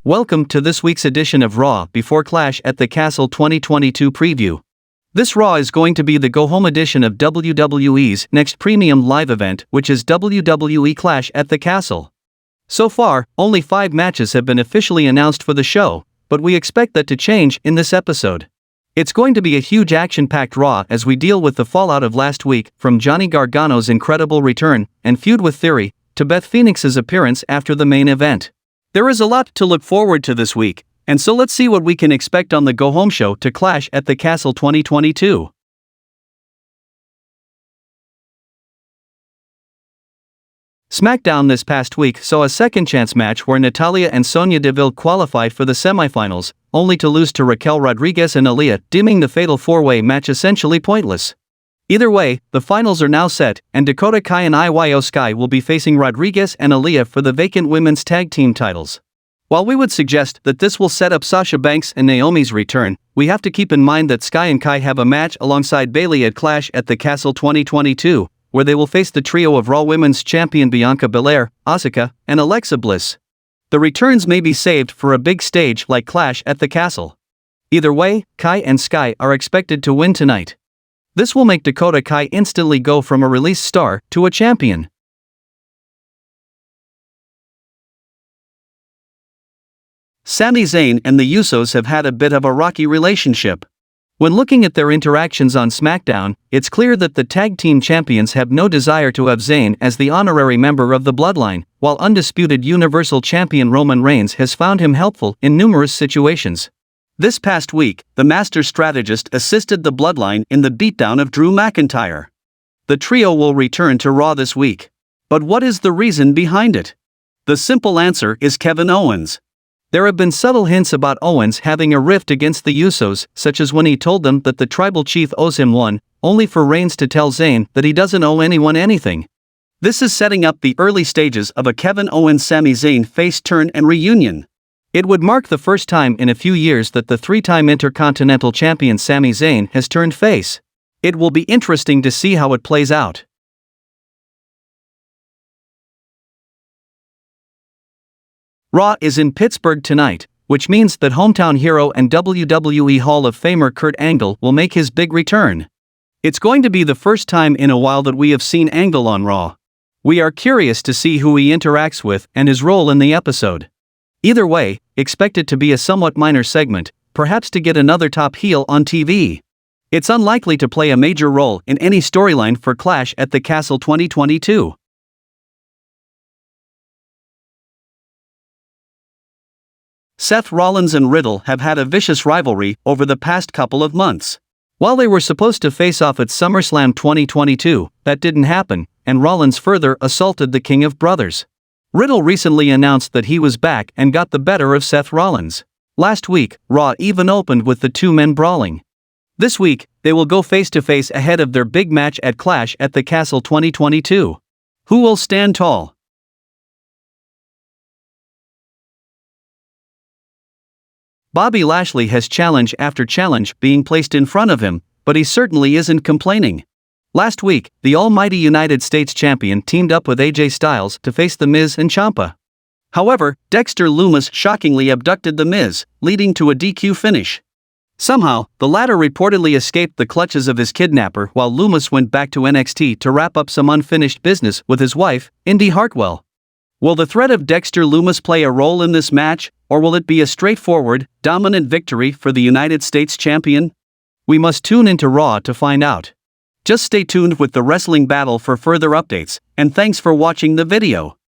Welcome to this week's edition of Raw Before Clash at the Castle 2022 preview. This Raw is going to be the go-home edition of WWE's next premium live event, which is WWE Clash at the Castle. So far, only 5 matches have been officially announced for the show, but we expect that to change in this episode. It's going to be a huge action-packed Raw as we deal with the fallout of last week, from Johnny Gargano's incredible return and feud with Theory, to Beth Phoenix's appearance after the main event. There is a lot to look forward to this week, and so let's see what we can expect on the go-home show to Clash at the Castle 2022. SmackDown this past week saw a second-chance match where Natalya and Sonya Deville qualified for the semifinals, only to lose to Raquel Rodriguez and Aaliyah, deeming the fatal four-way match essentially pointless. Either way, the finals are now set, and Dakota Kai and Io Sky will be facing Rodriguez and Aaliyah for the vacant women's tag team titles. While we would suggest that this will set up Sasha Banks and Naomi's return, we have to keep in mind that Sky and Kai have a match alongside Bayley at Clash at the Castle 2022, where they will face the trio of Raw Women's Champion Bianca Belair, Asuka, and Alexa Bliss. The returns may be saved for a big stage like Clash at the Castle. Either way, Kai and Sky are expected to win tonight. This will make Dakota Kai instantly go from a release star to a champion. Sami Zayn and the Usos have had a bit of a rocky relationship. When looking at their interactions on SmackDown, it's clear that the tag team champions have no desire to have Zayn as the honorary member of the Bloodline, while undisputed Universal Champion Roman Reigns has found him helpful in numerous situations. This past week, the Master Strategist assisted the Bloodline in the beatdown of Drew McIntyre. The trio will return to Raw this week. But what is the reason behind it? The simple answer is Kevin Owens. There have been subtle hints about Owens having a rift against the Usos, such as when he told them that the tribal chief owes him one, only for Reigns to tell Zayn that he doesn't owe anyone anything. This is setting up the early stages of a Kevin Owens-Sami Zayn face turn and reunion. It would mark the first time in a few years that the 3-time Intercontinental Champion Sami Zayn has turned face. It will be interesting to see how it plays out. Raw is in Pittsburgh tonight, which means that hometown hero and WWE Hall of Famer Kurt Angle will make his big return. It's going to be the first time in a while that we have seen Angle on Raw. We are curious to see who he interacts with and his role in the episode. Either way, expect it to be a somewhat minor segment, perhaps to get another top heel on TV. It's unlikely to play a major role in any storyline for Clash at the Castle 2022. Seth Rollins and Riddle have had a vicious rivalry over the past couple of months. While they were supposed to face off at SummerSlam 2022, that didn't happen, and Rollins further assaulted the King of Brothers. Riddle recently announced that he was back and got the better of Seth Rollins. Last week, Raw even opened with the two men brawling. This week, they will go face-to-face ahead of their big match at Clash at the Castle 2022. Who will stand tall? Bobby Lashley has challenge after challenge being placed in front of him, but he certainly isn't complaining. Last week, the almighty United States Champion teamed up with AJ Styles to face The Miz and Ciampa. However, Dexter Lumis shockingly abducted The Miz, leading to a DQ finish. Somehow, the latter reportedly escaped the clutches of his kidnapper while Lumis went back to NXT to wrap up some unfinished business with his wife, Indy Hartwell. Will the threat of Dexter Lumis play a role in this match, or will it be a straightforward, dominant victory for the United States Champion? We must tune into Raw to find out. Just stay tuned with the Wrestling Battle for further updates, and thanks for watching the video.